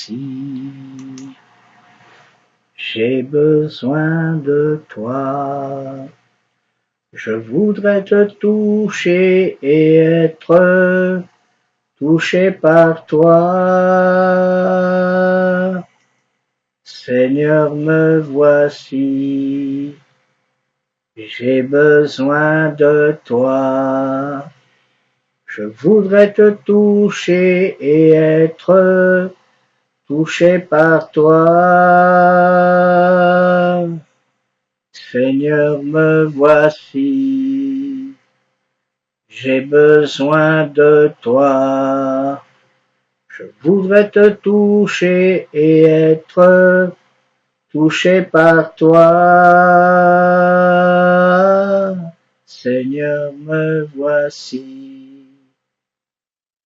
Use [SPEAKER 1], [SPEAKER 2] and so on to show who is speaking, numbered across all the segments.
[SPEAKER 1] voici. J'ai besoin de toi. Je voudrais te toucher et être touché par toi. Seigneur, me voici. J'ai besoin de toi. Je voudrais te toucher et être touché par toi. Seigneur, me voici. J'ai besoin de toi. Je voudrais te toucher et être touché par toi. Seigneur, me voici.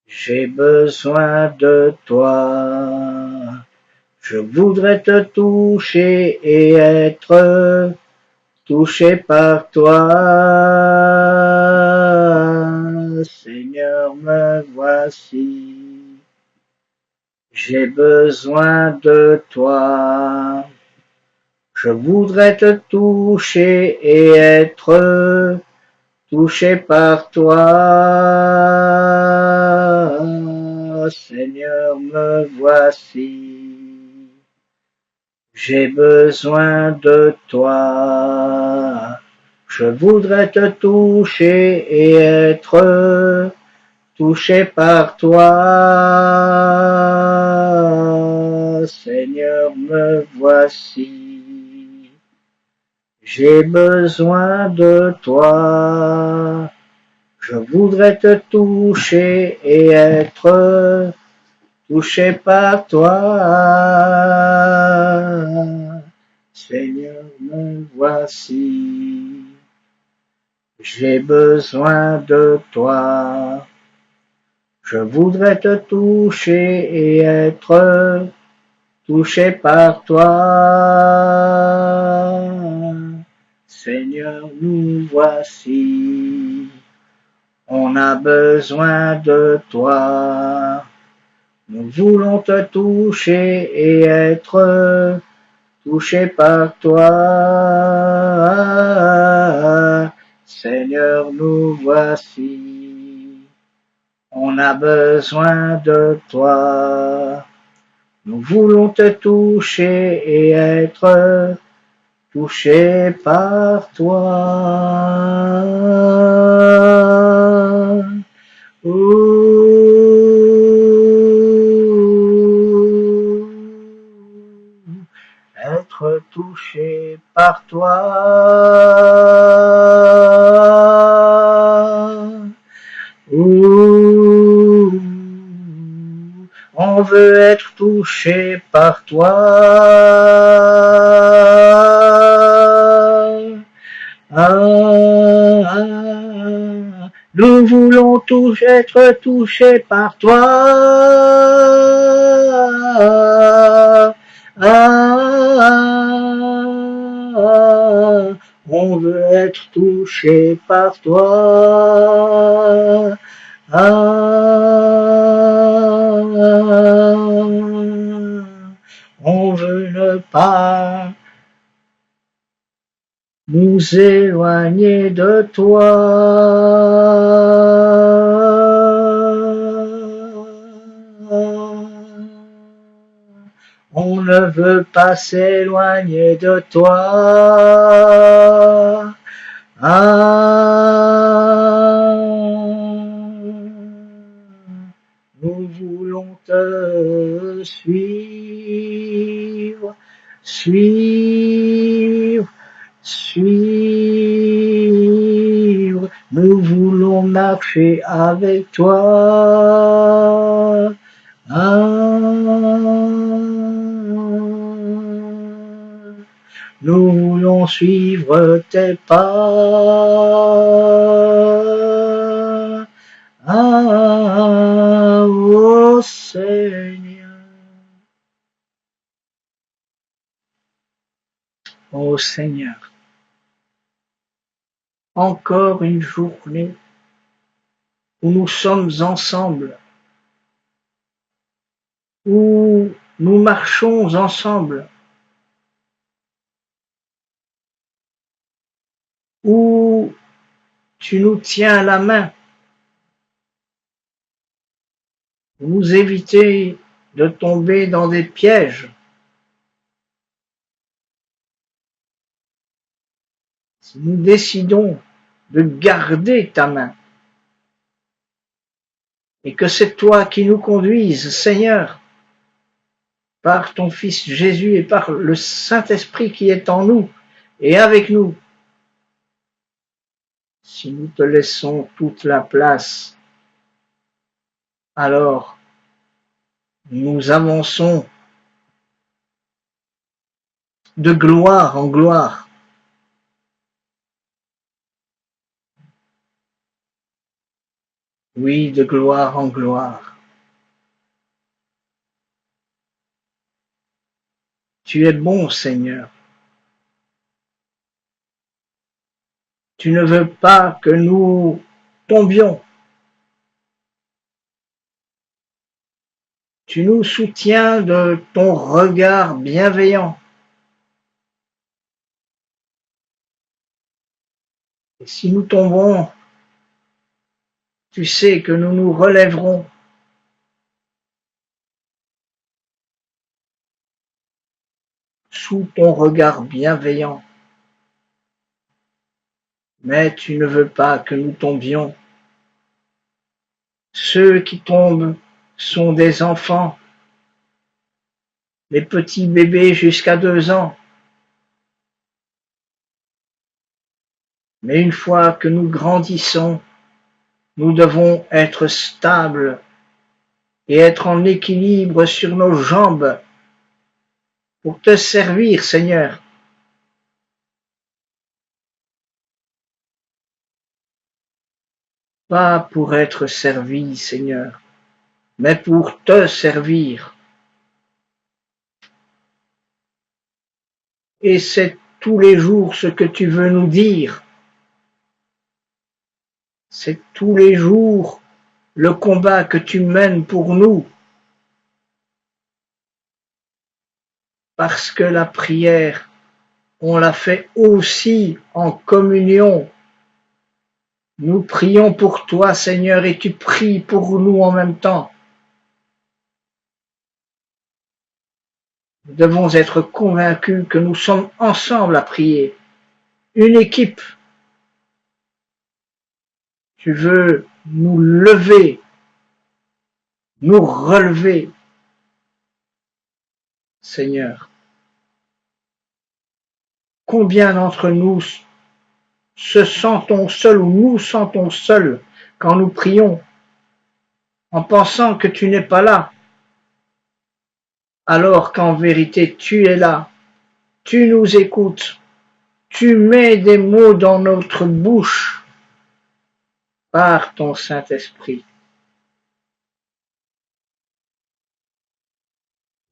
[SPEAKER 1] J'ai besoin de toi. Je voudrais te toucher et être touché par toi. Seigneur, me voici. J'ai besoin de toi. Je voudrais te toucher et être touché par toi. Seigneur, me voici. J'ai besoin de toi. Je voudrais te toucher et être touché par toi. Seigneur, me voici. J'ai besoin de toi. Je voudrais te toucher et être touché par toi. Seigneur, me voici. J'ai besoin de toi. Je voudrais te toucher et être touché par toi. Seigneur, nous voici. On a besoin de toi. Nous voulons te toucher et être touché par toi. Seigneur, nous voici. On a besoin de toi. Nous voulons te toucher et être touché par toi. Être touché par toi. On veut être touché par toi. Nous voulons tous être touchés par toi. On veut être touché par toi. On veut ne pas nous éloigner de toi. On ne veut pas s'éloigner de toi. Nous voulons te suivre, suivre, suivre. Nous voulons marcher avec toi. Nous voulons suivre tes pas. Oh Seigneur. Oh Seigneur. Encore une journée où nous sommes ensemble, où nous marchons ensemble, où tu nous tiens la main, pour nous éviter de tomber dans des pièges. Si nous décidons de garder ta main, et que c'est toi qui nous conduises, Seigneur, par ton Fils Jésus et par le Saint-Esprit qui est en nous et avec nous. Si nous te laissons toute la place, alors nous avançons de gloire en gloire. Oui, de gloire en gloire. Tu es bon, Seigneur. Tu ne veux pas que nous tombions. Tu nous soutiens de ton regard bienveillant. Et si nous tombons, tu sais que nous nous relèverons. Sous ton regard bienveillant. Mais tu ne veux pas que nous tombions. Ceux qui tombent sont des enfants, les petits bébés jusqu'à 2 ans. Mais une fois que nous grandissons, nous devons être stables et être en équilibre sur nos jambes pour te servir, Seigneur. Pas pour être servi, Seigneur, mais pour te servir. Et c'est tous les jours ce que tu veux nous dire. C'est tous les jours le combat que tu mènes pour nous. Parce que la prière, on la fait aussi en communion. Nous prions pour toi, Seigneur, et tu pries pour nous en même temps. Nous devons être convaincus que nous sommes ensemble à prier. Une équipe. Tu veux nous lever, nous relever, Seigneur. Combien d'entre nous se sentons seuls ou nous sentons seuls quand nous prions, en pensant que tu n'es pas là, alors qu'en vérité tu es là, tu nous écoutes, tu mets des mots dans notre bouche par ton Saint-Esprit.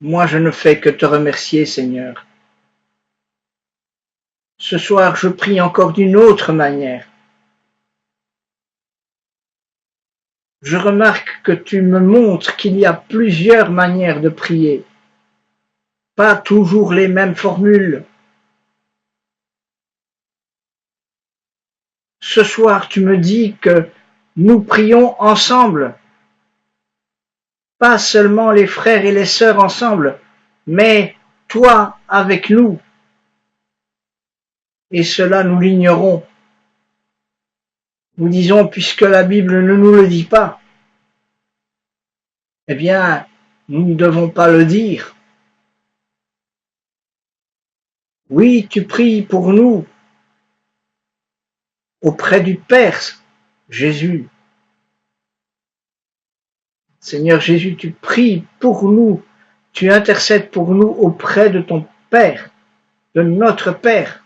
[SPEAKER 1] Moi, je ne fais que te remercier, Seigneur. Ce soir, je prie encore d'une autre manière. Je remarque que tu me montres qu'il y a plusieurs manières de prier, pas toujours les mêmes formules. Ce soir, tu me dis que nous prions ensemble, pas seulement les frères et les sœurs ensemble, mais toi avec nous. Et cela, nous l'ignorons. Nous disons, puisque la Bible ne nous le dit pas, eh bien, nous ne devons pas le dire. Oui, tu pries pour nous auprès du Père Jésus. Seigneur Jésus, tu pries pour nous, tu intercèdes pour nous auprès de ton Père, de notre Père.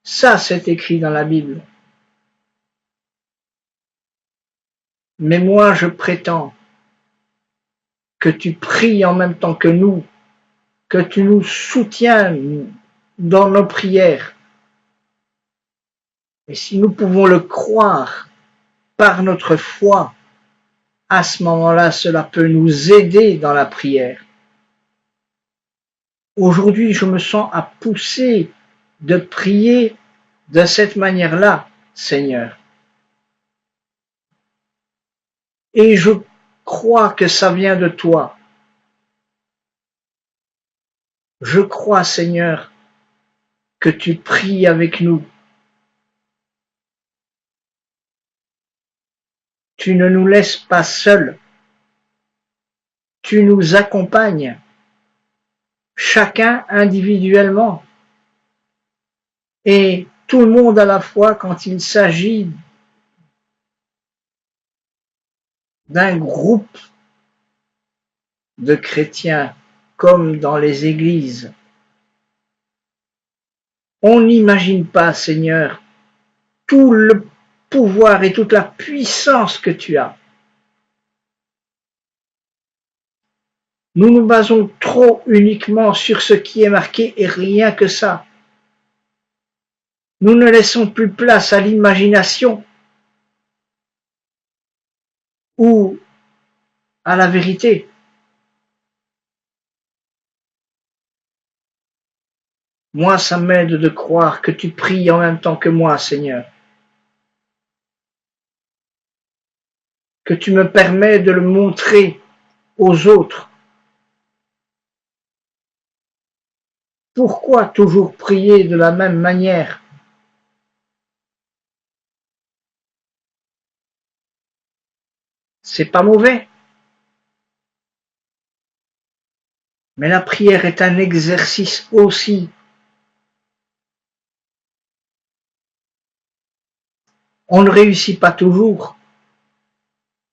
[SPEAKER 1] Ça, c'est écrit dans la Bible. Mais moi, je prétends que tu pries en même temps que nous, que tu nous soutiens dans nos prières. Et si nous pouvons le croire par notre foi, à ce moment-là, cela peut nous aider dans la prière. Aujourd'hui, je me sens à pousser de prier de cette manière-là, Seigneur. Et je crois que ça vient de toi. Je crois, Seigneur, que tu pries avec nous. Tu ne nous laisses pas seuls. Tu nous accompagnes, chacun individuellement et tout le monde à la fois quand il s'agit d'un groupe de chrétiens comme dans les églises. On n'imagine pas, Seigneur, tout le pouvoir et toute la puissance que tu as. Nous nous basons trop uniquement sur ce qui est marqué et rien que ça. Nous ne laissons plus place à l'imagination ou à la vérité. Moi, ça m'aide de croire que tu pries en même temps que moi, Seigneur. Que tu me permets de le montrer aux autres. Pourquoi toujours prier de la même manière? C'est pas mauvais. Mais la prière est un exercice aussi. On ne réussit pas toujours.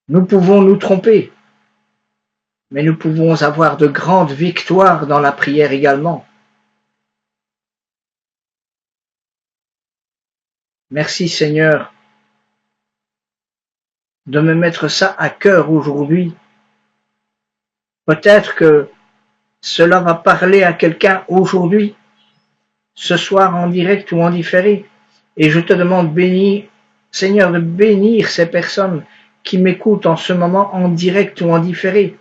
[SPEAKER 1] Nous pouvons nous tromper. Mais nous pouvons avoir de grandes victoires dans la prière également. Merci Seigneur de me mettre ça à cœur aujourd'hui. Peut-être que cela va parler à quelqu'un aujourd'hui, ce soir en direct ou en différé. Et je te demande, bénis, Seigneur, de bénir ces personnes qui m'écoutent en ce moment en direct ou en différé.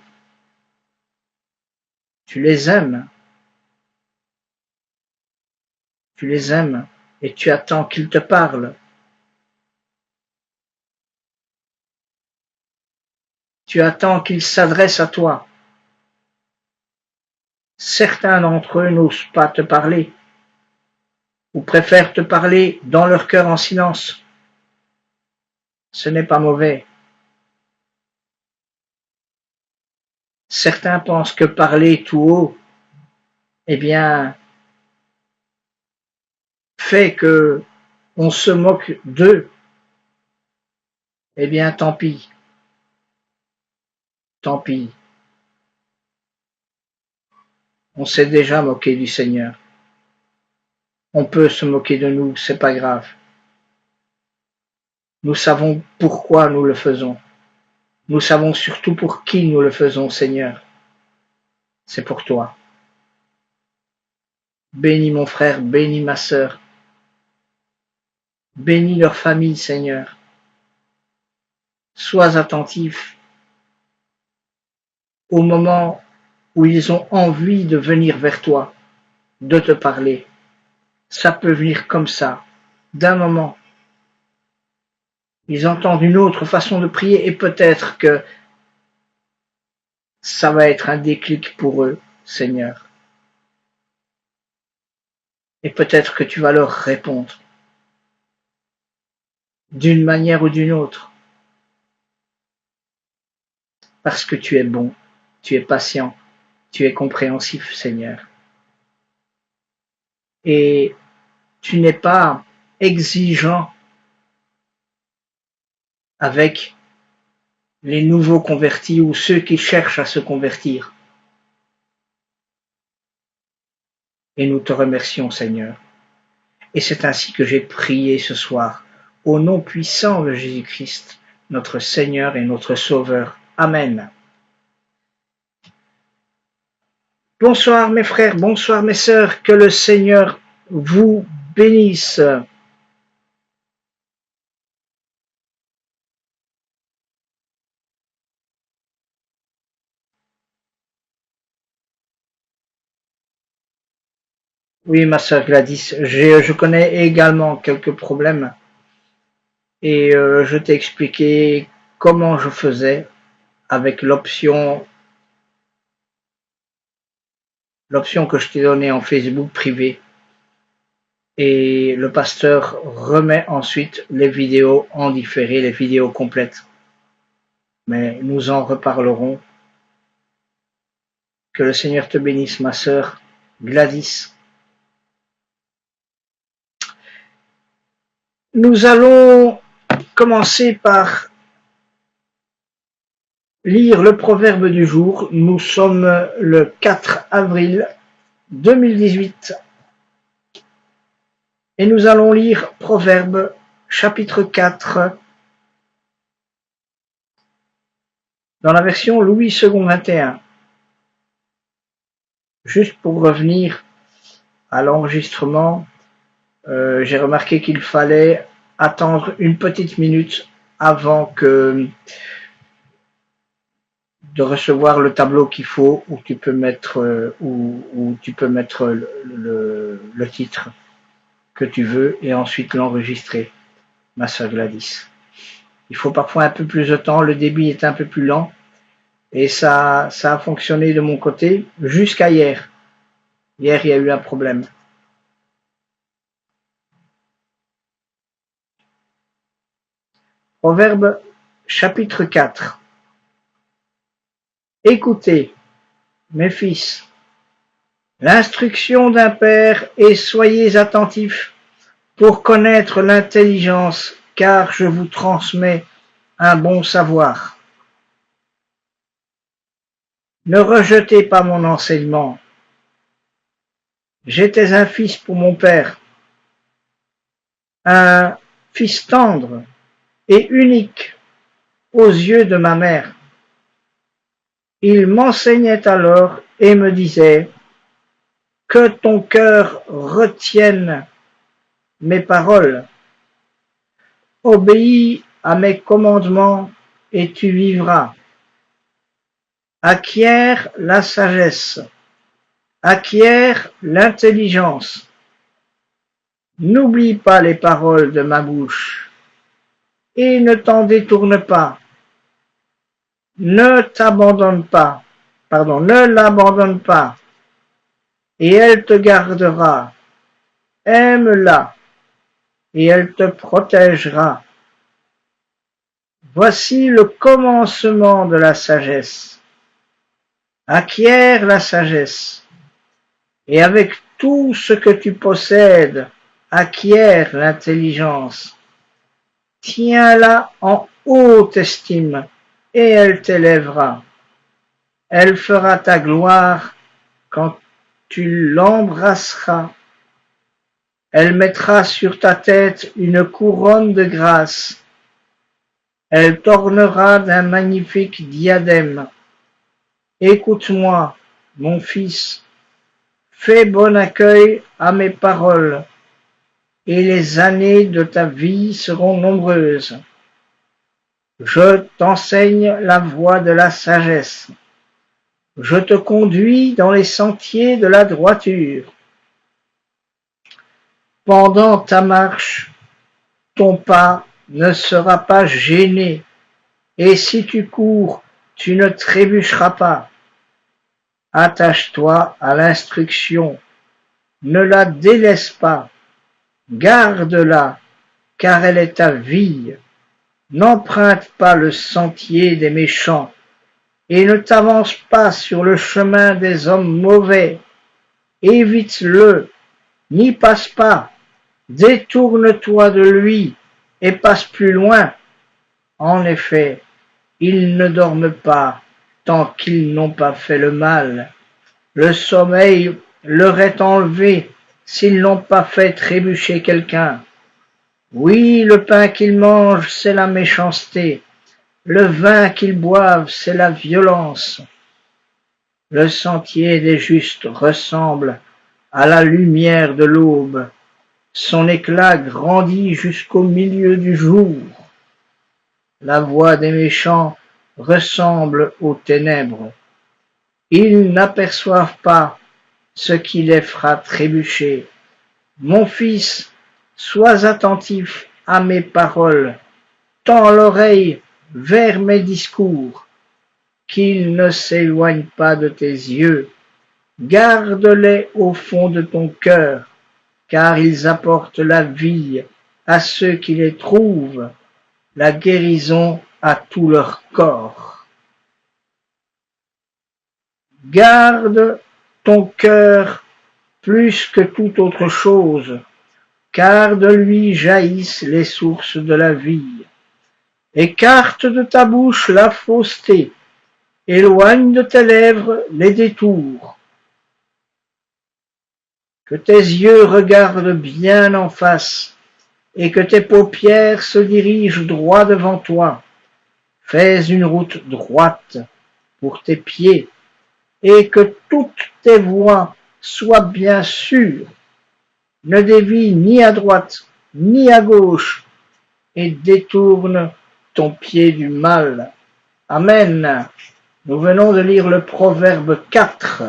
[SPEAKER 1] Tu les aimes. Tu les aimes et tu attends qu'ils te parlent. Tu attends qu'ils s'adressent à toi. Certains d'entre eux n'osent pas te parler ou préfèrent te parler dans leur cœur en silence. Ce n'est pas mauvais. Certains pensent que parler tout haut, eh bien, fait que on se moque d'eux. Eh bien, tant pis. Tant pis. On s'est déjà moqué du Seigneur. On peut se moquer de nous, c'est pas grave. Nous savons pourquoi nous le faisons. Nous savons surtout pour qui nous le faisons, Seigneur. C'est pour toi. Bénis mon frère, bénis ma sœur. Bénis leur famille, Seigneur. Sois attentif au moment où ils ont envie de venir vers toi, de te parler. Ça peut venir comme ça, d'un moment. Ils entendent une autre façon de prier et peut-être que ça va être un déclic pour eux, Seigneur. Et peut-être que tu vas leur répondre d'une manière ou d'une autre. Parce que tu es bon, tu es patient, tu es compréhensif, Seigneur. Et tu n'es pas exigeant avec les nouveaux convertis ou ceux qui cherchent à se convertir. Et nous te remercions, Seigneur. Et c'est ainsi que j'ai prié ce soir, au nom puissant de Jésus-Christ, notre Seigneur et notre Sauveur. Amen. Bonsoir mes frères, bonsoir mes sœurs, que le Seigneur vous bénisse. Oui, ma sœur Gladys, je connais également quelques problèmes et je t'ai expliqué comment je faisais avec l'option que je t'ai donnée en Facebook privé. Et le pasteur remet ensuite les vidéos en différé, les vidéos complètes. Mais nous en reparlerons. Que le Seigneur te bénisse, ma sœur Gladys. Nous allons commencer par lire le proverbe du jour. Nous sommes le 4 avril 2018 et nous allons lire Proverbe chapitre 4 dans la version Louis II 21. Juste pour revenir à l'enregistrement, j'ai remarqué qu'il fallait attendre une petite minute avant de recevoir le tableau qu'il faut où tu peux mettre le titre que tu veux et ensuite l'enregistrer, ma sœur Gladys. Il faut parfois un peu plus de temps, le débit est un peu plus lent et ça a fonctionné de mon côté jusqu'à hier. Hier, il y a eu un problème. Proverbe chapitre 4. Écoutez, mes fils, l'instruction d'un père et soyez attentifs pour connaître l'intelligence, car je vous transmets un bon savoir. Ne rejetez pas mon enseignement. J'étais un fils pour mon père, un fils tendre et unique aux yeux de ma mère. Il m'enseignait alors et me disait, que ton cœur retienne mes paroles. Obéis à mes commandements et tu vivras. Acquiert la sagesse, acquiert l'intelligence. N'oublie pas les paroles de ma bouche et ne t'en détourne pas. Ne l'abandonne pas, et elle te gardera. Aime-la, et elle te protégera. Voici le commencement de la sagesse. Acquiert la sagesse, et avec tout ce que tu possèdes, acquiert l'intelligence. Tiens-la en haute estime, et elle t'élèvera. Elle fera ta gloire quand tu l'embrasseras. Elle mettra sur ta tête une couronne de grâce. Elle t'ornera d'un magnifique diadème. Écoute-moi, mon fils, fais bon accueil à mes paroles, et les années de ta vie seront nombreuses. Je t'enseigne la voie de la sagesse. Je te conduis dans les sentiers de la droiture. Pendant ta marche, ton pas ne sera pas gêné, et si tu cours, tu ne trébucheras pas. Attache-toi à l'instruction, ne la délaisse pas, garde-la, car elle est ta vie. N'emprunte pas le sentier des méchants, et ne t'avance pas sur le chemin des hommes mauvais. Évite-le, n'y passe pas, détourne-toi de lui, et passe plus loin. En effet, ils ne dorment pas tant qu'ils n'ont pas fait le mal. Le sommeil leur est enlevé s'ils n'ont pas fait trébucher quelqu'un. Oui, le pain qu'ils mangent, c'est la méchanceté. Le vin qu'ils boivent, c'est la violence. Le sentier des justes ressemble à la lumière de l'aube. Son éclat grandit jusqu'au milieu du jour. La voix des méchants ressemble aux ténèbres. Ils n'aperçoivent pas ce qui les fera trébucher. Mon fils, sois attentif à mes paroles, tends l'oreille vers mes discours, qu'ils ne s'éloignent pas de tes yeux. Garde-les au fond de ton cœur, car ils apportent la vie à ceux qui les trouvent, la guérison à tout leur corps. Garde ton cœur plus que toute autre chose, car de lui jaillissent les sources de la vie. Écarte de ta bouche la fausseté, éloigne de tes lèvres les détours. Que tes yeux regardent bien en face, et que tes paupières se dirigent droit devant toi. Fais une route droite pour tes pieds, et que toutes tes voies soient bien sûres. Ne dévie ni à droite ni à gauche, et détourne ton pied du mal. Amen. Nous venons de lire le Proverbe 4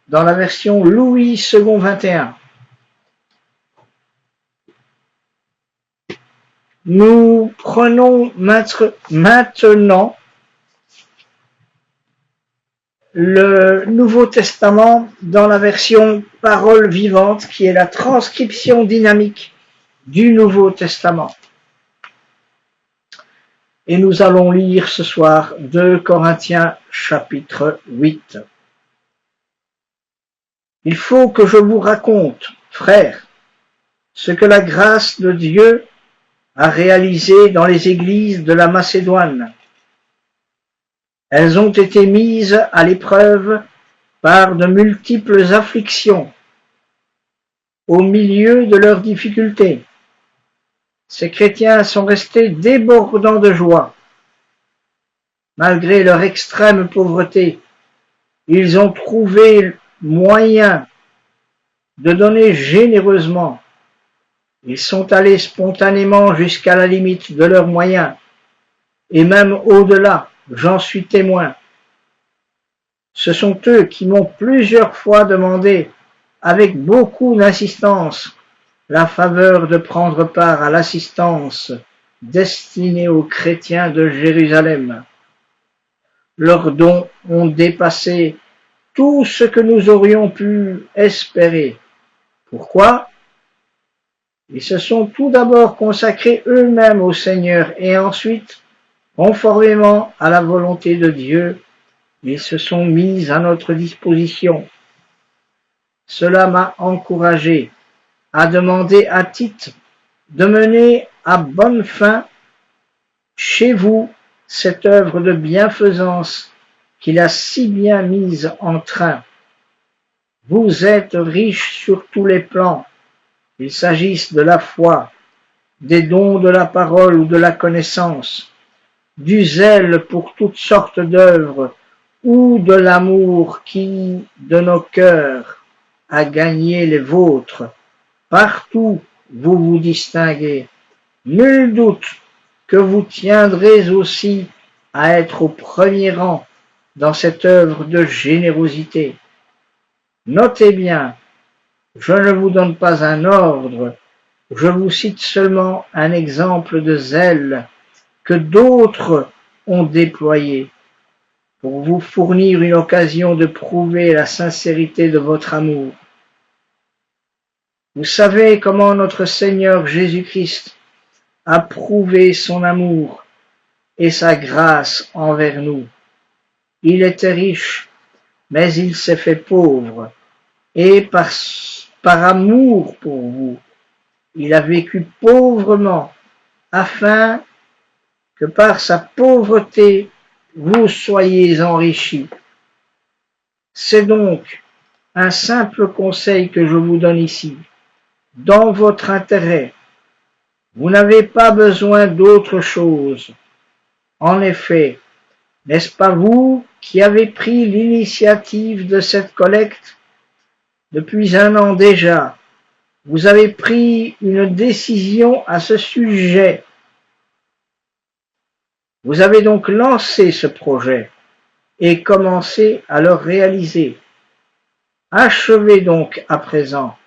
[SPEAKER 1] dans la version Louis II 21. Nous prenons maintenant le Nouveau Testament dans la version Parole vivante, qui est la transcription dynamique du Nouveau Testament. Et nous allons lire ce soir 2 Corinthiens chapitre 8. Il faut que je vous raconte, frères, ce que la grâce de Dieu a réalisé dans les églises de la Macédoine. Elles ont été mises à l'épreuve par de multiples afflictions. Au milieu de leurs difficultés, ces chrétiens sont restés débordants de joie. Malgré leur extrême pauvreté, ils ont trouvé moyen de donner généreusement. Ils sont allés spontanément jusqu'à la limite de leurs moyens, et même au-delà, j'en suis témoin. Ce sont eux qui m'ont plusieurs fois demandé, avec beaucoup d'insistance, la faveur de prendre part à l'assistance destinée aux chrétiens de Jérusalem. Leurs dons ont dépassé tout ce que nous aurions pu espérer. Pourquoi? Ils se sont tout d'abord consacrés eux-mêmes au Seigneur et ensuite, conformément à la volonté de Dieu, ils se sont mis à notre disposition. Cela m'a encouragé à demander à Tite de mener à bonne fin chez vous cette œuvre de bienfaisance qu'il a si bien mise en train. Vous êtes riches sur tous les plans, qu'il s'agisse de la foi, des dons de la parole ou de la connaissance, du zèle pour toutes sortes d'œuvres ou de l'amour qui, de nos cœurs, a gagné les vôtres. Partout vous vous distinguez. Nul doute que vous tiendrez aussi à être au premier rang dans cette œuvre de générosité. Notez bien, je ne vous donne pas un ordre, je vous cite seulement un exemple de zèle que d'autres ont déployé pour vous fournir une occasion de prouver la sincérité de votre amour. Vous savez comment notre Seigneur Jésus-Christ a prouvé son amour et sa grâce envers nous. Il était riche, mais il s'est fait pauvre, et par amour pour vous, il a vécu pauvrement, afin que par sa pauvreté, vous soyez enrichis. C'est donc un simple conseil que je vous donne ici, dans votre intérêt. Vous n'avez pas besoin d'autre chose. En effet, n'est-ce pas vous qui avez pris l'initiative de cette collecte? Depuis 1 an déjà, vous avez pris une décision à ce sujet. Vous avez donc lancé ce projet et commencé à le réaliser. Achevez donc à présent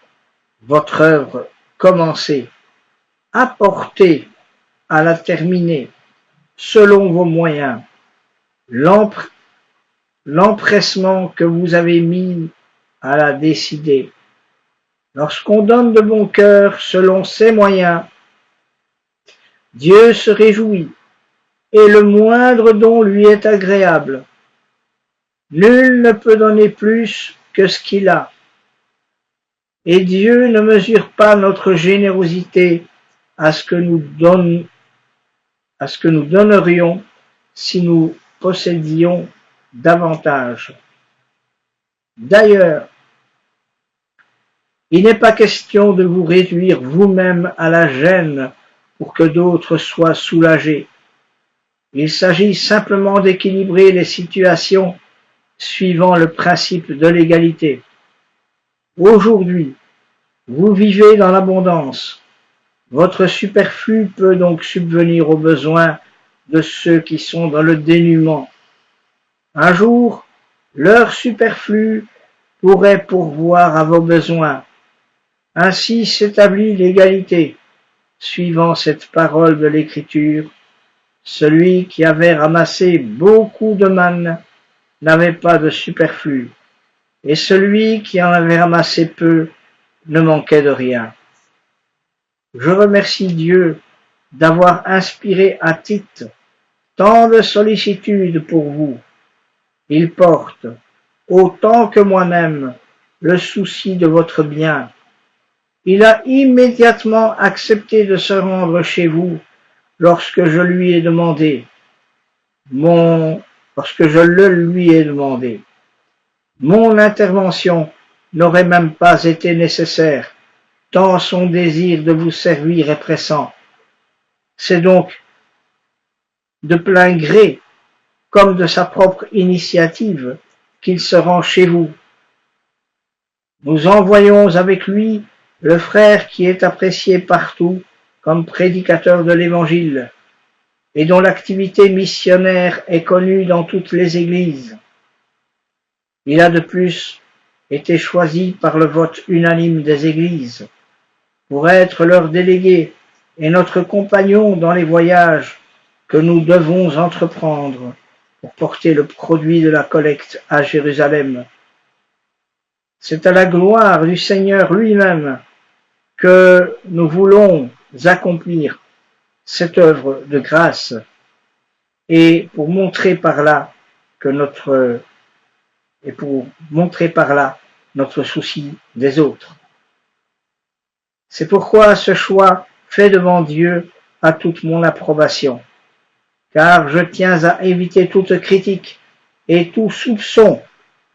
[SPEAKER 1] votre œuvre commencée, apportez à la terminer, selon vos moyens, l'empressement que vous avez mis à la décider. Lorsqu'on donne de bon cœur selon ses moyens, Dieu se réjouit, et le moindre don lui est agréable. Nul ne peut donner plus que ce qu'il a, et Dieu ne mesure pas notre générosité à ce que nous donnerions si nous possédions davantage. D'ailleurs, il n'est pas question de vous réduire vous-même à la gêne pour que d'autres soient soulagés. Il s'agit simplement d'équilibrer les situations suivant le principe de l'égalité. Aujourd'hui, vous vivez dans l'abondance. Votre superflu peut donc subvenir aux besoins de ceux qui sont dans le dénuement. Un jour, leur superflu pourrait pourvoir à vos besoins. Ainsi s'établit l'égalité, suivant cette parole de l'Écriture. Celui qui avait ramassé beaucoup de manne n'avait pas de superflu, et celui qui en avait ramassé peu ne manquait de rien. Je remercie Dieu d'avoir inspiré à Tite tant de sollicitude pour vous. Il porte, autant que moi-même, le souci de votre bien. Il a immédiatement accepté de se rendre chez vous lorsque je le lui ai demandé. Mon intervention n'aurait même pas été nécessaire, tant son désir de vous servir est pressant. C'est donc de plein gré, comme de sa propre initiative, qu'il se rend chez vous. Nous envoyons avec lui le frère qui est apprécié partout comme prédicateur de l'Évangile, et dont l'activité missionnaire est connue dans toutes les églises. Il a de plus été choisi par le vote unanime des églises pour être leur délégué et notre compagnon dans les voyages que nous devons entreprendre pour porter le produit de la collecte à Jérusalem. C'est à la gloire du Seigneur lui-même que nous voulons accomplir cette œuvre de grâce, et pour montrer par là notre souci des autres. C'est pourquoi ce choix fait devant Dieu a toute mon approbation, car je tiens à éviter toute critique et tout soupçon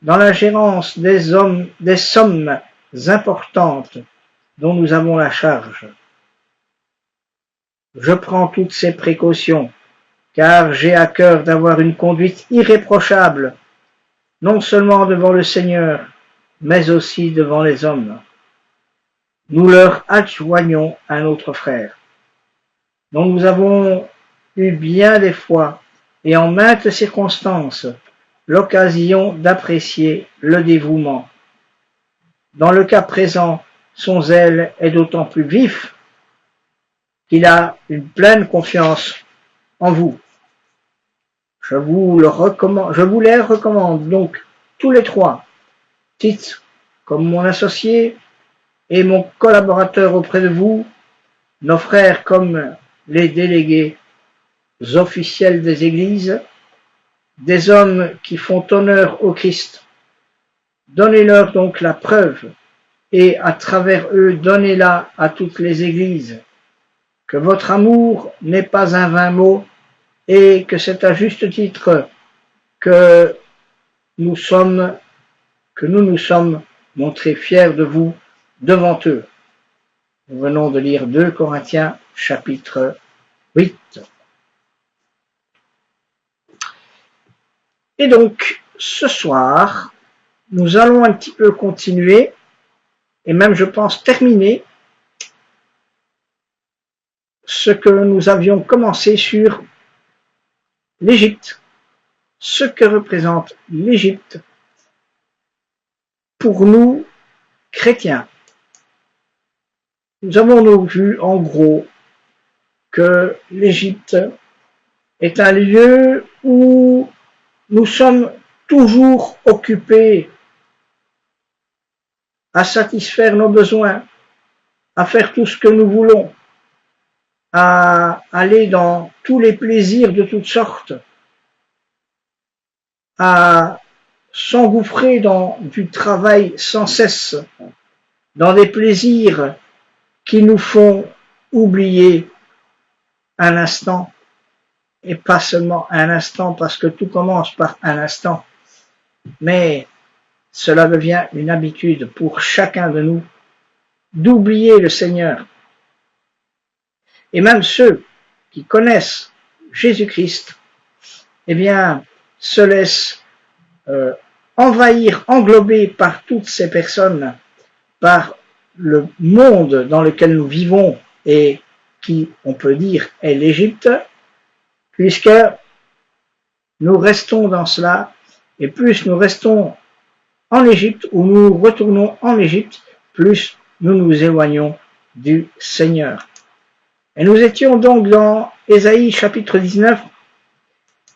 [SPEAKER 1] dans la gérance des sommes importantes dont nous avons la charge. Je prends toutes ces précautions, car j'ai à cœur d'avoir une conduite irréprochable, non seulement devant le Seigneur, mais aussi devant les hommes. Nous leur adjoignons un autre frère, dont nous avons eu bien des fois, et en maintes circonstances, l'occasion d'apprécier le dévouement. Dans le cas présent, son zèle est d'autant plus vif qu'il a une pleine confiance en vous. Je vous les recommande donc tous les trois, Tite comme mon associé et mon collaborateur auprès de vous, nos frères comme les délégués officiels des églises, des hommes qui font honneur au Christ. Donnez-leur donc la preuve, et à travers eux, donnez-la à toutes les églises, que votre amour n'est pas un vain mot, et que c'est à juste titre que nous nous sommes montrés fiers de vous devant eux. Nous venons de lire 2 Corinthiens chapitre 8. Et donc, ce soir, nous allons un petit peu continuer, et même je pense terminer, ce que nous avions commencé sur l'Égypte, ce que représente l'Égypte pour nous, chrétiens, nous avons donc vu en gros que l'Égypte est un lieu où nous sommes toujours occupés à satisfaire nos besoins, à faire tout ce que nous voulons, à aller dans tous les plaisirs de toutes sortes, à s'engouffrer dans du travail sans cesse, dans des plaisirs qui nous font oublier un instant, et pas seulement un instant, parce que tout commence par un instant, mais cela devient une habitude pour chacun de nous d'oublier le Seigneur. Et même ceux qui connaissent Jésus-Christ, eh bien, se laissent envahir, englober par toutes ces personnes, par le monde dans lequel nous vivons et qui, on peut dire, est l'Égypte, puisque nous restons dans cela, et plus nous restons en Égypte, ou nous retournons en Égypte, plus nous nous éloignons du Seigneur. Et nous étions donc dans Ésaïe chapitre 19,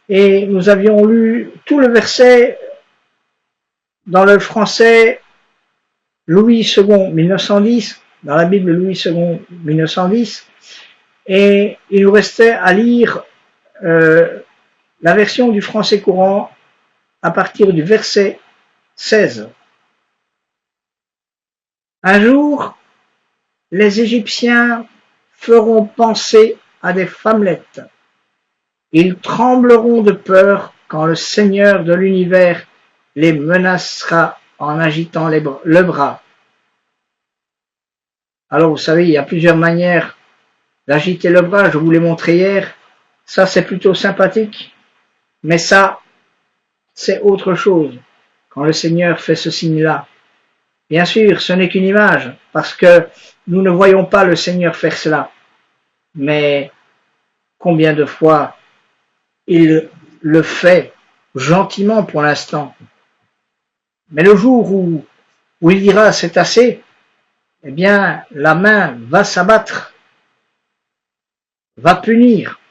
[SPEAKER 1] et nous avions lu tout le verset dans le français Louis II 1910, dans la Bible Louis II 1910, et il nous restait à lire la version du français courant à partir du verset 16. Un jour, les Égyptiens feront penser à des femmelettes. Ils trembleront de peur quand le Seigneur de l'univers les menacera en agitant le bras. Alors vous savez, il y a plusieurs manières d'agiter le bras, je vous l'ai montré hier. Ça c'est plutôt sympathique, mais ça c'est autre chose quand le Seigneur fait ce signe-là. Bien sûr, ce n'est qu'une image, parce que nous ne voyons pas le Seigneur faire cela. Mais combien de fois il le fait gentiment pour l'instant. Mais le jour où il dira c'est assez, eh bien la main va s'abattre, va punir.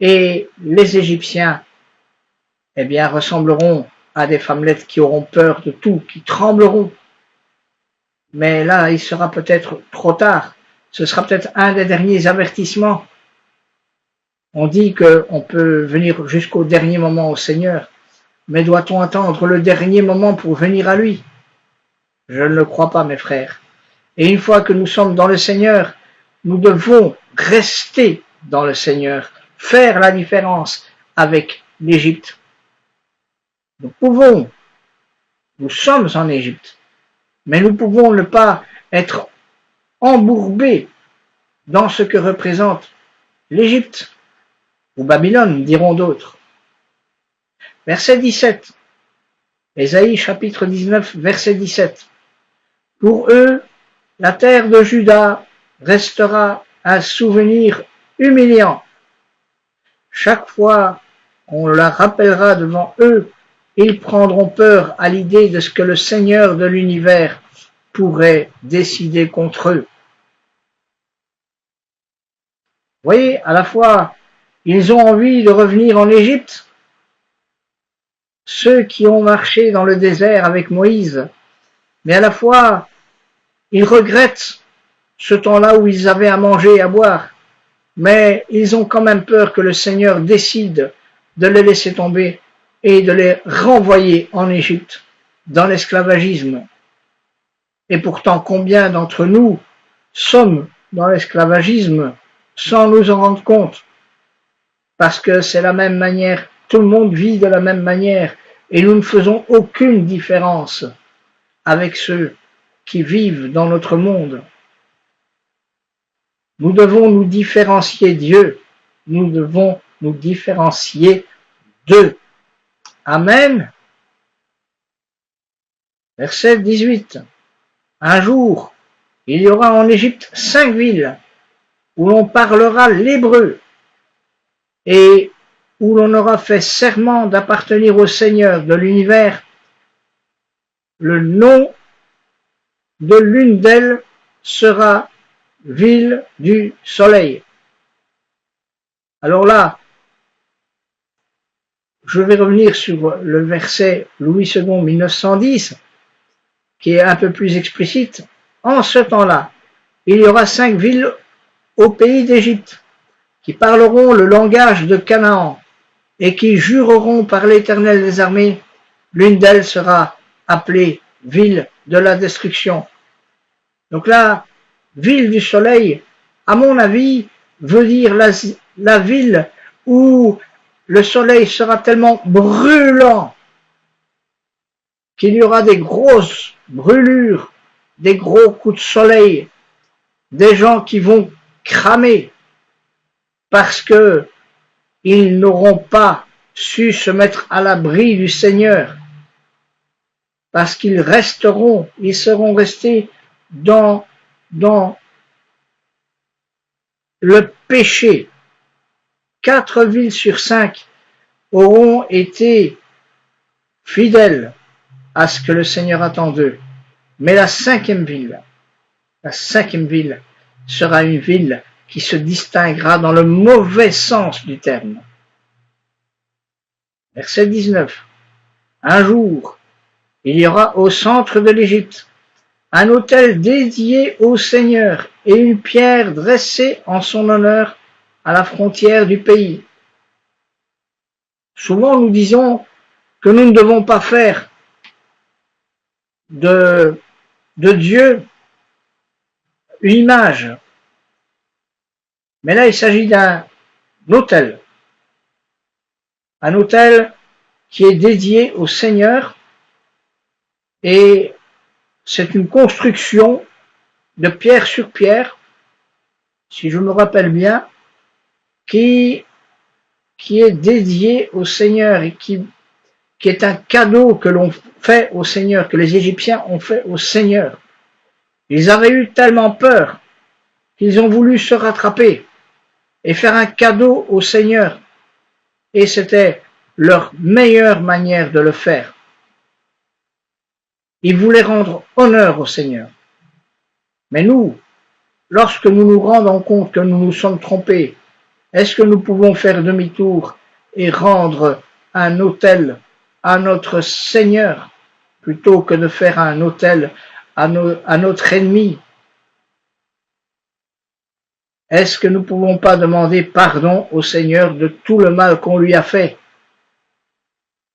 [SPEAKER 1] Et les Égyptiens, eh bien, ressembleront à des femmelettes qui auront peur de tout, qui trembleront. Mais là, il sera peut-être trop tard. Ce sera peut-être un des derniers avertissements. On dit qu'on peut venir jusqu'au dernier moment au Seigneur. Mais doit-on attendre le dernier moment pour venir à lui? Je ne le crois pas, mes frères. Et une fois que nous sommes dans le Seigneur, nous devons rester dans le Seigneur, faire la différence avec l'Égypte. Nous sommes en Égypte, mais nous pouvons ne pas être embourbés dans ce que représente l'Égypte, ou Babylone, diront d'autres. Verset 17, Ésaïe chapitre 19, verset 17. Pour eux, la terre de Juda restera un souvenir humiliant. Chaque fois qu'on la rappellera devant eux, ils prendront peur à l'idée de ce que le Seigneur de l'univers pourrait décider contre eux. Vous voyez, à la fois, ils ont envie de revenir en Égypte, ceux qui ont marché dans le désert avec Moïse, mais à la fois, ils regrettent ce temps-là où ils avaient à manger et à boire, mais ils ont quand même peur que le Seigneur décide de les laisser tomber et de les renvoyer en Égypte, dans l'esclavagisme. Et pourtant, combien d'entre nous sommes dans l'esclavagisme sans nous en rendre compte? Parce que c'est la même manière, tout le monde vit de la même manière, et nous ne faisons aucune différence avec ceux qui vivent dans notre monde. Nous devons nous différencier Dieu, nous devons nous différencier d'eux. Amen. Verset 18. Un jour, il y aura en Égypte 5 villes où l'on parlera l'hébreu et où l'on aura fait serment d'appartenir au Seigneur de l'univers. le nom de l'une d'elles sera ville du soleil. Alors là, je vais revenir sur le verset Louis II 1910, qui est un peu plus explicite. En ce temps-là, il y aura 5 villes au pays d'Égypte qui parleront le langage de Canaan et qui jureront par l'Éternel des armées. L'une d'elles sera appelée ville de la destruction. Donc là, ville du soleil, à mon avis, veut dire la ville où le soleil sera tellement brûlant qu'il y aura des grosses brûlures, des gros coups de soleil, des gens qui vont cramer parce que ils n'auront pas su se mettre à l'abri du Seigneur, parce qu'ils resteront, ils seront restés dans le péché. 4 villes sur 5 auront été fidèles à ce que le Seigneur attend d'eux. Mais la cinquième ville sera une ville qui se distinguera dans le mauvais sens du terme. Verset 19. Un jour, il y aura au centre de l'Égypte un autel dédié au Seigneur et une pierre dressée en son honneur à la frontière du pays. Souvent nous disons que nous ne devons pas faire de Dieu une image. Mais là, il s'agit d'un autel. Un autel qui est dédié au Seigneur et c'est une construction de pierre sur pierre, si je me rappelle bien, qui est dédié au Seigneur et qui est un cadeau que l'on fait au Seigneur, que les Égyptiens ont fait au Seigneur. Ils avaient eu tellement peur qu'ils ont voulu se rattraper et faire un cadeau au Seigneur. Et c'était leur meilleure manière de le faire. Ils voulaient rendre honneur au Seigneur. Mais nous, lorsque nous nous rendons compte que nous nous sommes trompés, est-ce que nous pouvons faire demi-tour et rendre un autel à notre Seigneur plutôt que de faire un autel à notre ennemi? Est-ce que nous ne pouvons pas demander pardon au Seigneur de tout le mal qu'on lui a fait?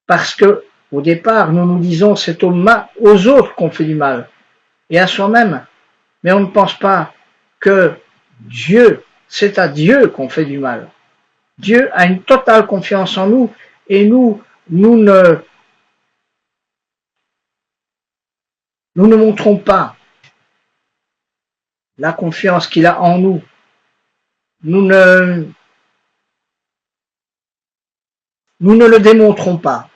[SPEAKER 1] Parce que, au départ, nous nous disons c'est aux autres qu'on fait du mal et à soi-même. Mais on ne pense pas que c'est à Dieu qu'on fait du mal. Dieu a une totale confiance en nous et nous ne montrons pas la confiance qu'il a en nous. Nous ne le démontrons pas.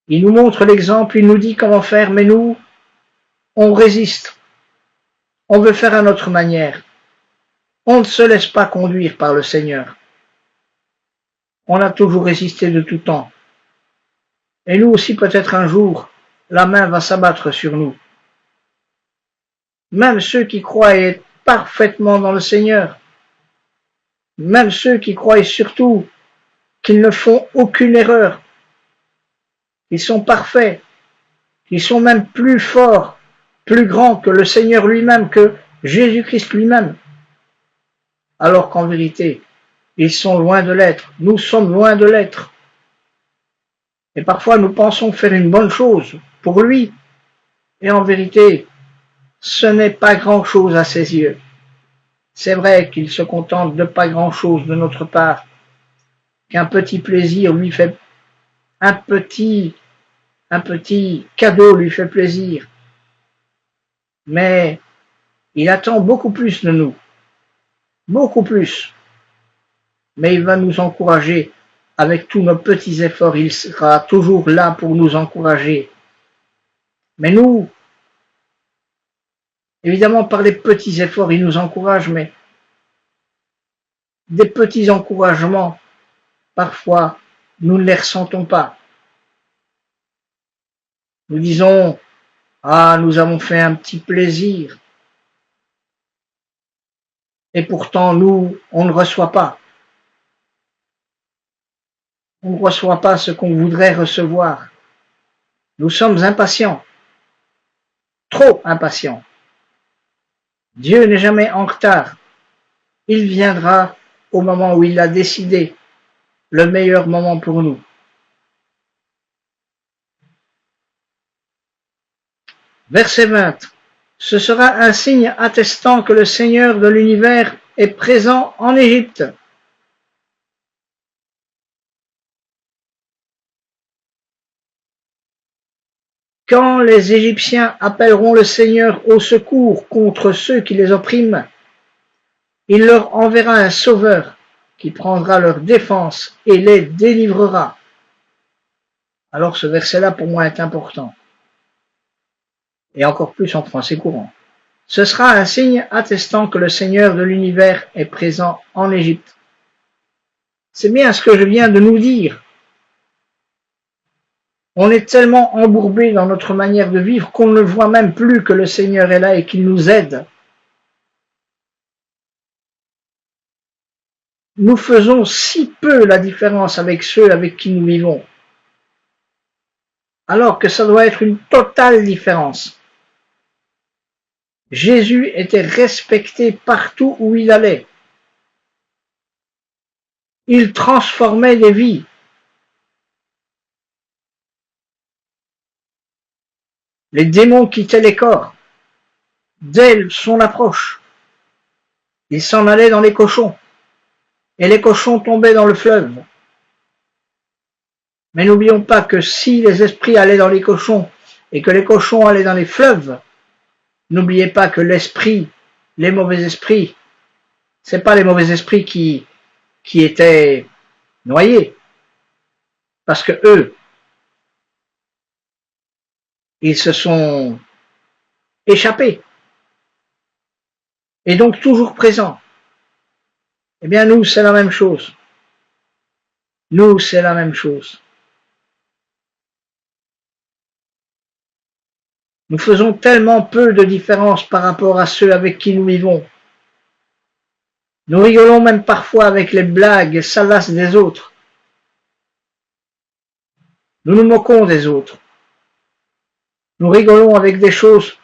[SPEAKER 1] Il nous montre l'exemple, il nous dit comment faire, mais nous, on résiste. On veut faire à notre manière. On ne se laisse pas conduire par le Seigneur. On a toujours résisté de tout temps. Et nous aussi, peut-être un jour, la main va s'abattre sur nous. Même ceux qui croient être parfaitement dans le Seigneur, même ceux qui croient surtout qu'ils ne font aucune erreur, ils sont parfaits, ils sont même plus forts, plus grands que le Seigneur lui-même, que Jésus-Christ lui-même. Alors qu'en vérité, ils sont loin de l'être, nous sommes loin de l'être. Et parfois nous pensons faire une bonne chose pour lui, et en vérité, ce n'est pas grand-chose à ses yeux. C'est vrai qu'il se contente de pas grand-chose de notre part, qu'un petit plaisir lui fait, un petit cadeau lui fait plaisir. Mais il attend beaucoup plus de nous, beaucoup plus. Mais il va nous encourager avec tous nos petits efforts, il sera toujours là pour nous encourager. Mais nous, évidemment, par les petits efforts, il nous encourage, mais des petits encouragements, parfois, nous ne les ressentons pas. Nous disons, ah, nous avons fait un petit plaisir. Et pourtant, nous, on ne reçoit pas. On ne reçoit pas ce qu'on voudrait recevoir. Nous sommes impatients. Trop impatients. Dieu n'est jamais en retard. Il viendra au moment où il a décidé, le meilleur moment pour nous. Verset 20. Ce sera un signe attestant que le Seigneur de l'univers est présent en Égypte. Quand les Égyptiens appelleront le Seigneur au secours contre ceux qui les oppriment, il leur enverra un sauveur qui prendra leur défense et les délivrera. Alors ce verset-là pour moi est important. Et encore plus en français courant. Ce sera un signe attestant que le Seigneur de l'univers est présent en Égypte. C'est bien ce que je viens de nous dire. On est tellement embourbé dans notre manière de vivre qu'on ne voit même plus que le Seigneur est là et qu'il nous aide. Nous faisons si peu la différence avec ceux avec qui nous vivons, alors que ça doit être une totale différence. Jésus était respecté partout où il allait. Il transformait des vies. Les démons quittaient les corps. Dès son approche, ils s'en allaient dans les cochons, et les cochons tombaient dans le fleuve. Mais n'oublions pas que si les esprits allaient dans les cochons, et que les cochons allaient dans les fleuves, n'oubliez pas que l'esprit, les mauvais esprits, c'est pas les mauvais esprits qui étaient noyés, parce que eux, ils se sont échappés, et donc toujours présents. Eh bien nous, c'est la même chose. Nous, c'est la même chose. Nous faisons tellement peu de différence par rapport à ceux avec qui nous vivons. Nous rigolons même parfois avec les blagues salaces des autres. Nous nous moquons des autres. Nous rigolons avec des choses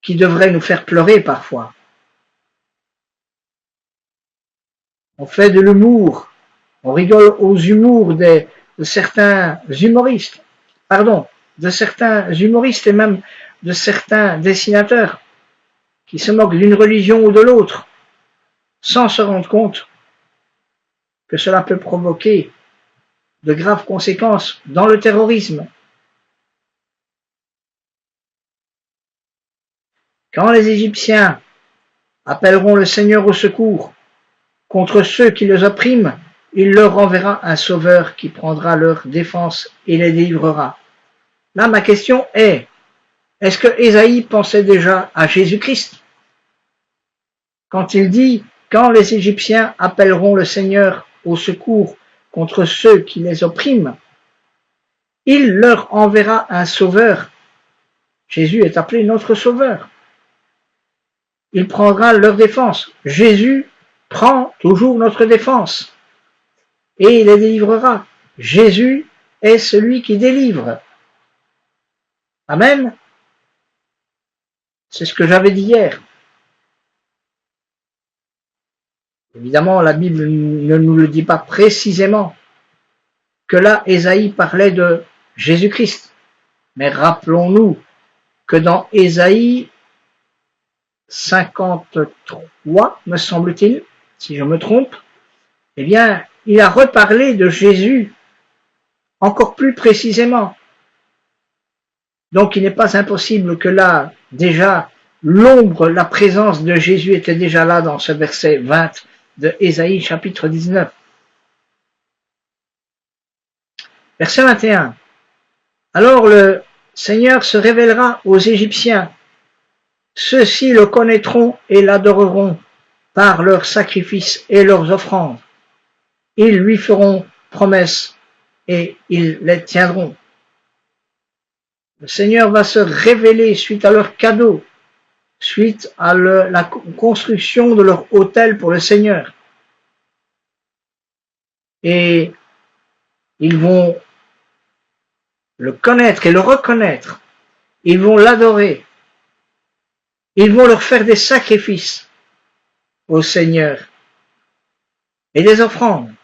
[SPEAKER 1] qui devraient nous faire pleurer parfois. On fait de l'humour. On rigole aux humours de certains humoristes. De certains humoristes et même de certains dessinateurs qui se moquent d'une religion ou de l'autre, sans se rendre compte que cela peut provoquer de graves conséquences dans le terrorisme. Quand les Égyptiens appelleront le Seigneur au secours contre ceux qui les oppriment, il leur enverra un sauveur qui prendra leur défense et les délivrera. Là, ma question est, est-ce que Ésaïe pensait déjà à Jésus-Christ? Quand il dit, quand les Égyptiens appelleront le Seigneur au secours contre ceux qui les oppriment, il leur enverra un sauveur. Jésus est appelé notre sauveur. Il prendra leur défense. Jésus prend toujours notre défense et il les délivrera. Jésus est celui qui délivre. Amen. C'est ce que j'avais dit hier. Évidemment, la Bible ne nous le dit pas précisément que là, Ésaïe parlait de Jésus-Christ. Mais rappelons-nous que dans Ésaïe 53, me semble-t-il, si je me trompe, eh bien, il a reparlé de Jésus encore plus précisément. Donc, il n'est pas impossible que là, déjà, l'ombre, la présence de Jésus était déjà là dans ce verset 20 de Ésaïe chapitre 19. Verset 21. Alors le Seigneur se révélera aux Égyptiens. Ceux-ci le connaîtront et l'adoreront par leurs sacrifices et leurs offrandes. Ils lui feront promesse et ils les tiendront. Le Seigneur va se révéler suite à leurs cadeaux, suite à la construction de leur autel pour le Seigneur. Et ils vont le connaître et le reconnaître. Ils vont l'adorer. Ils vont leur faire des sacrifices au Seigneur et des offrandes.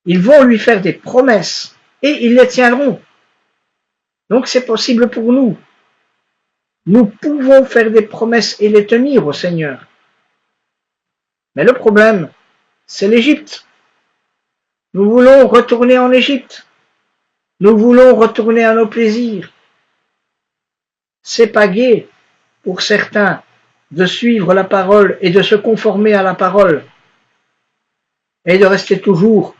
[SPEAKER 1] Ils vont lui faire des promesses et ils les tiendront. Donc c'est possible pour nous. Nous pouvons faire des promesses et les tenir au Seigneur. Mais le problème, c'est l'Égypte. Nous voulons retourner en Égypte. Nous voulons retourner à nos plaisirs. C'est pas gai pour certains de suivre la parole et de se conformer à la parole et de rester toujours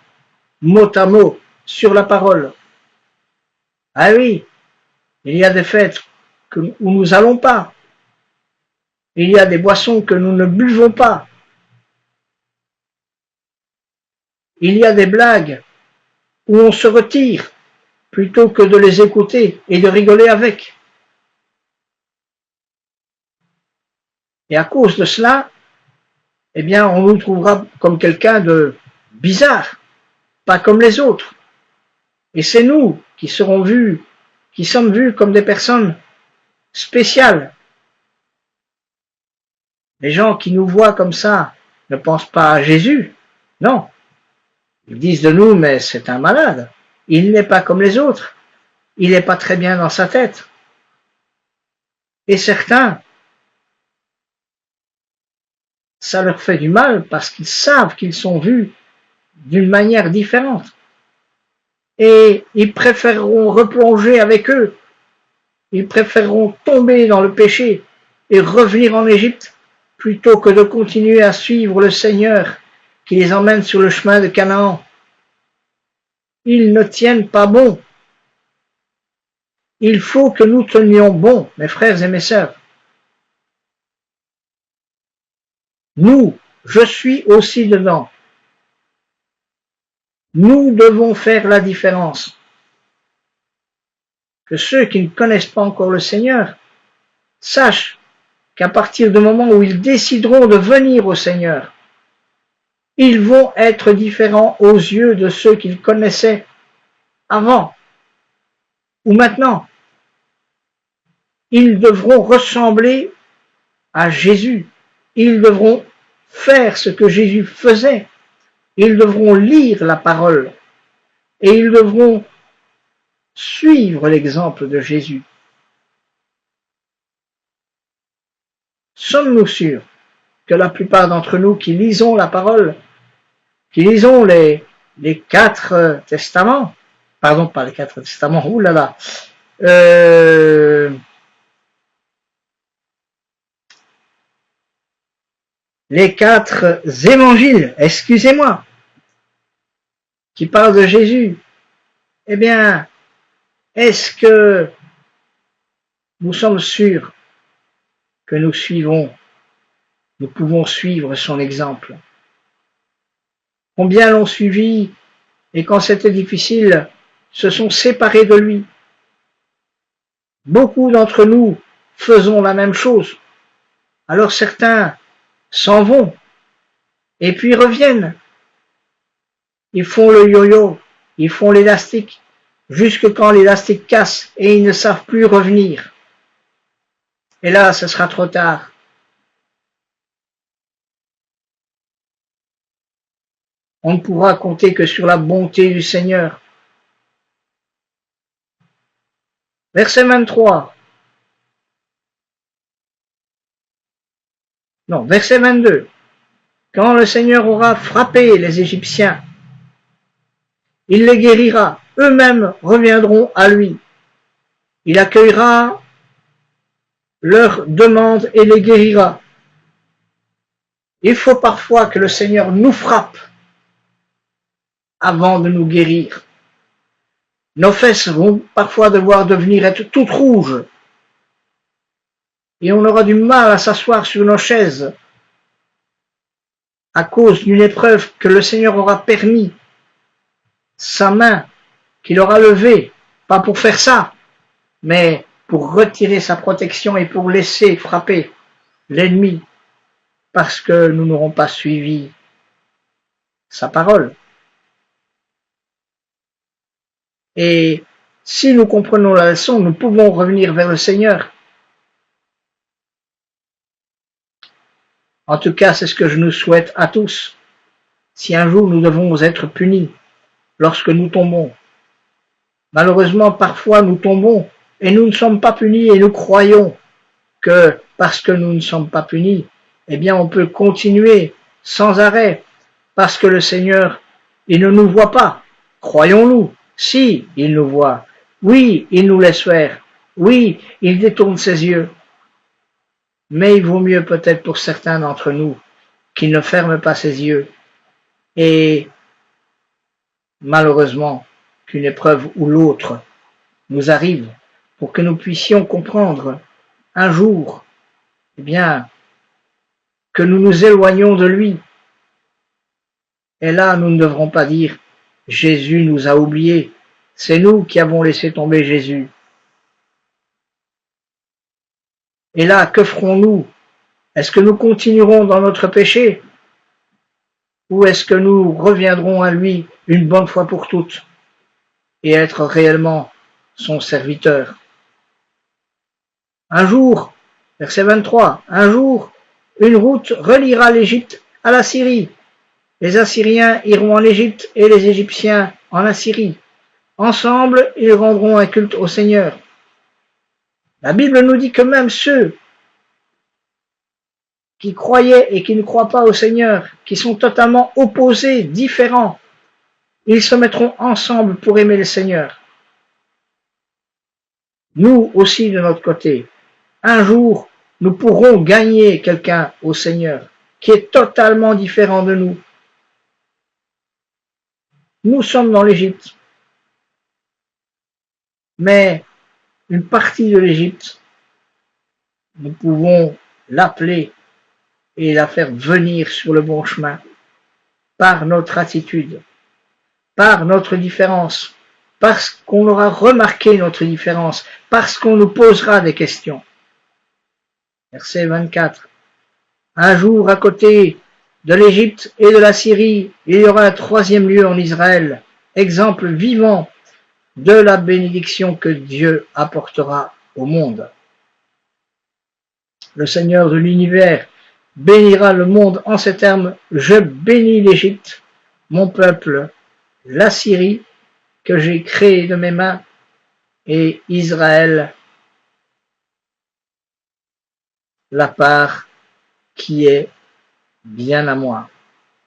[SPEAKER 1] mot à mot sur la parole. Ah oui, il y a des fêtes où nous n'allons pas. Il y a des boissons que nous ne buvons pas. Il y a des blagues où on se retire plutôt que de les écouter et de rigoler avec. Et à cause de cela, eh bien, on nous trouvera comme quelqu'un de bizarre, pas comme les autres. Et c'est nous qui serons vus, qui sommes vus comme des personnes spéciales. Les gens qui nous voient comme ça ne pensent pas à Jésus, non. Ils disent de nous, mais c'est un malade. Il n'est pas comme les autres. Il n'est pas très bien dans sa tête. Et certains, ça leur fait du mal parce qu'ils savent qu'ils sont vus d'une manière différente. Et ils préféreront replonger avec eux. Ils préféreront tomber dans le péché et revenir en Égypte plutôt que de continuer à suivre le Seigneur qui les emmène sur le chemin de Canaan. Ils ne tiennent pas bon. Il faut que nous tenions bon, mes frères et mes sœurs. Nous, je suis aussi dedans. Nous devons faire la différence. Que ceux qui ne connaissent pas encore le Seigneur sachent qu'à partir du moment où ils décideront de venir au Seigneur, ils vont être différents aux yeux de ceux qu'ils connaissaient avant ou maintenant. Ils devront ressembler à Jésus. Ils devront faire ce que Jésus faisait. Ils devront lire la parole et ils devront suivre l'exemple de Jésus. Sommes-nous sûrs que la plupart d'entre nous qui lisons la parole, qui lisons les 4 testaments, pardon, pas les 4 testaments, oulala, les 4 évangiles, excusez-moi, qui parlent de Jésus, eh bien, est-ce que nous sommes sûrs que nous pouvons suivre son exemple? Combien l'ont suivi et quand c'était difficile, se sont séparés de lui. Beaucoup d'entre nous faisons la même chose. Alors certains s'en vont et puis reviennent. Ils font le yo-yo, ils font l'élastique, jusque quand l'élastique casse et ils ne savent plus revenir. Et là, ce sera trop tard. On ne pourra compter que sur la bonté du Seigneur. Verset 23. Non, verset 22. Quand le Seigneur aura frappé les Égyptiens, il les guérira, eux-mêmes reviendront à lui. Il accueillera leurs demandes et les guérira. Il faut parfois que le Seigneur nous frappe avant de nous guérir. Nos fesses vont parfois devoir être toutes rouges. Et on aura du mal à s'asseoir sur nos chaises à cause d'une épreuve que le Seigneur aura permis sa main qu'il aura levée, pas pour faire ça, mais pour retirer sa protection et pour laisser frapper l'ennemi, parce que nous n'aurons pas suivi sa parole. Et si nous comprenons la leçon, nous pouvons revenir vers le Seigneur. En tout cas, c'est ce que je nous souhaite à tous. Si un jour nous devons être punis lorsque nous tombons, malheureusement, parfois nous tombons et nous ne sommes pas punis et nous croyons que parce que nous ne sommes pas punis, eh bien on peut continuer sans arrêt parce que le Seigneur, il ne nous voit pas. Croyons-nous, si, il nous voit. Oui, il nous laisse faire. Oui, il détourne ses yeux. Mais il vaut mieux peut-être pour certains d'entre nous qu'il ne ferme pas ses yeux et malheureusement qu'une épreuve ou l'autre nous arrive pour que nous puissions comprendre un jour, eh bien, que nous nous éloignons de lui. Et là, nous ne devrons pas dire Jésus nous a oubliés, c'est nous qui avons laissé tomber Jésus. Et là, que ferons-nous? Est-ce que nous continuerons dans notre péché? Ou est-ce que nous reviendrons à lui une bonne fois pour toutes et être réellement son serviteur? Un jour, verset 23, un jour, une route reliera l'Égypte à la Syrie. Les Assyriens iront en Égypte et les Égyptiens en Assyrie. Ensemble, ils rendront un culte au Seigneur. La Bible nous dit que même ceux qui croyaient et qui ne croient pas au Seigneur, qui sont totalement opposés, différents, ils se mettront ensemble pour aimer le Seigneur. Nous aussi, de notre côté, un jour, nous pourrons gagner quelqu'un au Seigneur qui est totalement différent de nous. Nous sommes dans l'Égypte, mais une partie de l'Égypte, nous pouvons l'appeler et la faire venir sur le bon chemin par notre attitude, par notre différence, parce qu'on aura remarqué notre différence, parce qu'on nous posera des questions. Verset 24. Un jour, à côté de l'Égypte et de la Syrie, il y aura un troisième lieu en Israël, exemple vivant de la bénédiction que Dieu apportera au monde. Le Seigneur de l'univers bénira le monde en ces termes: je bénis l'Égypte, mon peuple, la Syrie, que j'ai créé de mes mains, et Israël, la part qui est bien à moi.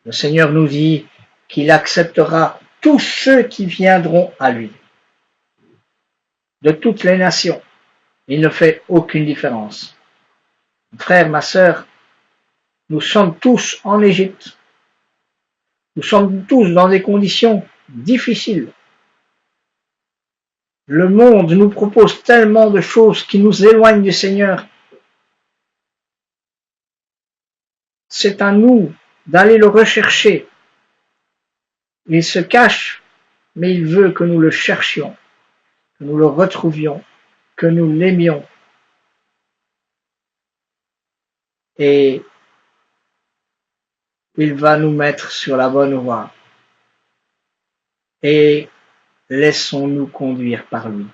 [SPEAKER 1] Le Seigneur nous dit qu'il acceptera tous ceux qui viendront à lui, de toutes les nations. Il ne fait aucune différence. Frère, ma sœur, nous sommes tous en Égypte. Nous sommes tous dans des conditions difficiles. Le monde nous propose tellement de choses qui nous éloignent du Seigneur. C'est à nous d'aller le rechercher. Il se cache, mais il veut que nous le cherchions, que nous le retrouvions, que nous l'aimions. Et il va nous mettre sur la bonne voie. Et laissons-nous conduire par lui.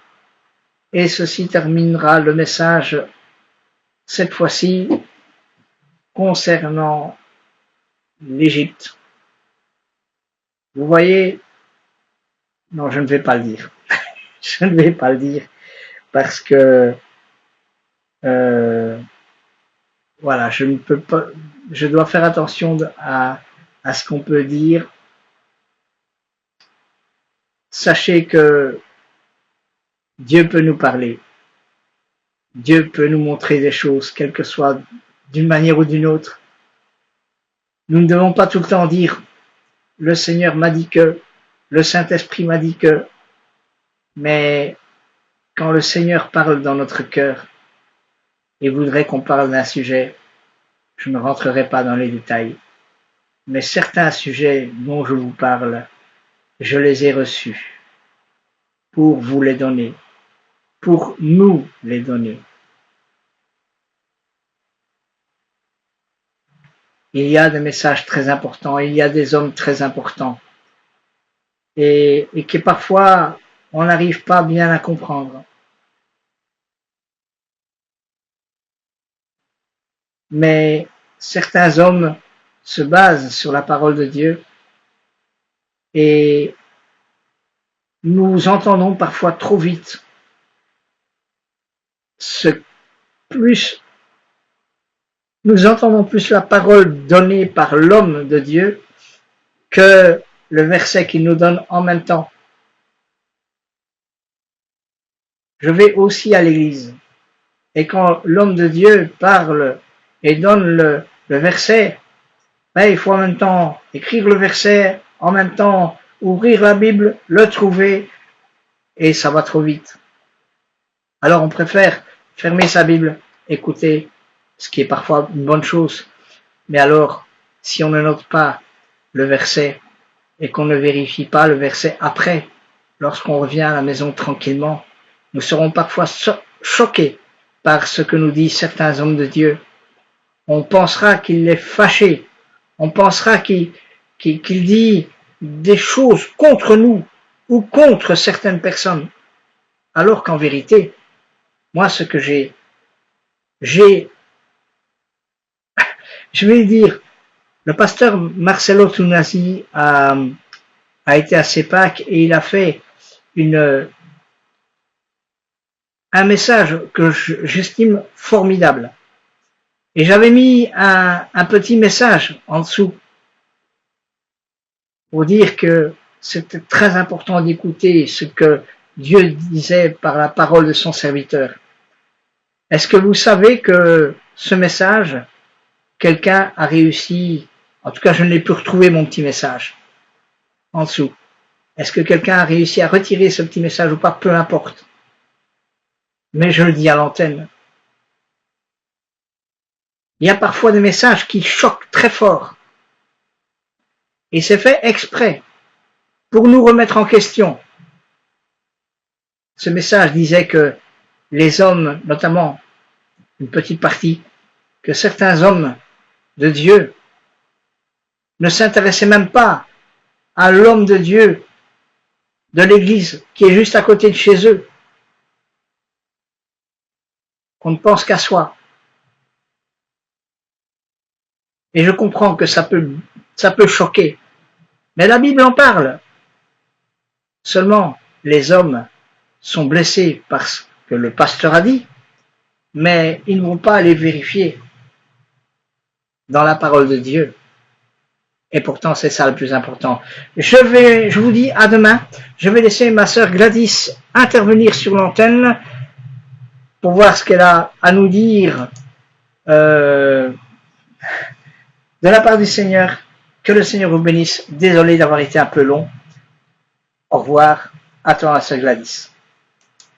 [SPEAKER 1] Et ceci terminera le message, cette fois-ci, concernant l'Égypte. Vous voyez, non, je ne vais pas le dire. Je ne vais pas le dire parce que voilà, je ne peux pas, je dois faire attention à ce qu'on peut dire. Sachez que Dieu peut nous parler. Dieu peut nous montrer des choses, quelle que soit d'une manière ou d'une autre. Nous ne devons pas tout le temps dire le Seigneur m'a dit que, le Saint-Esprit m'a dit que, mais quand le Seigneur parle dans notre cœur et voudrait qu'on parle d'un sujet, je ne rentrerai pas dans les détails, mais certains sujets dont je vous parle je les ai reçus pour vous les donner, pour nous les donner. Il y a des messages très importants, il y a des hommes très importants et que parfois on n'arrive pas bien à comprendre. Mais certains hommes se basent sur la parole de Dieu et nous entendons parfois trop vite nous entendons plus la parole donnée par l'homme de Dieu que le verset qu'il nous donne en même temps. Je vais aussi à l'église et quand l'homme de Dieu parle et donne le verset, ben, il faut en même temps écrire le verset, en même temps ouvrir la Bible, le trouver, et ça va trop vite. Alors on préfère fermer sa Bible, écouter, ce qui est parfois une bonne chose, mais alors si on ne note pas le verset et qu'on ne vérifie pas le verset après, lorsqu'on revient à la maison tranquillement, nous serons parfois choqués par ce que nous disent certains hommes de Dieu. On pensera qu'il est fâché, on pensera qu'il dit des choses contre nous ou contre certaines personnes, alors qu'en vérité, moi ce que je vais dire, le pasteur Marcelo Tunasi a été à CEPAC et il a fait un message que j'estime formidable. Et j'avais mis un petit message en dessous pour dire que c'était très important d'écouter ce que Dieu disait par la parole de son serviteur. Est-ce que vous savez que ce message, quelqu'un a réussi, en tout cas je ne l'ai plus retrouvé mon petit message, en dessous. Est-ce que quelqu'un a réussi à retirer ce petit message ou pas? Peu importe. Mais je le dis à l'antenne. Il y a parfois des messages qui choquent très fort. Et c'est fait exprès pour nous remettre en question. Ce message disait que les hommes, notamment une petite partie, que certains hommes de Dieu ne s'intéressaient même pas à l'homme de Dieu de l'église qui est juste à côté de chez eux. On ne pense qu'à soi. Et je comprends que ça peut choquer. Mais la Bible en parle. Seulement, les hommes sont blessés parce que le pasteur a dit, mais ils ne vont pas aller vérifier dans la parole de Dieu. Et pourtant, c'est ça le plus important. Je vous dis à demain. Je vais laisser ma sœur Gladys intervenir sur l'antenne pour voir ce qu'elle a à nous dire de la part du Seigneur. Que le Seigneur vous bénisse. Désolé d'avoir été un peu long. Au revoir. À toi, sœur Gladys.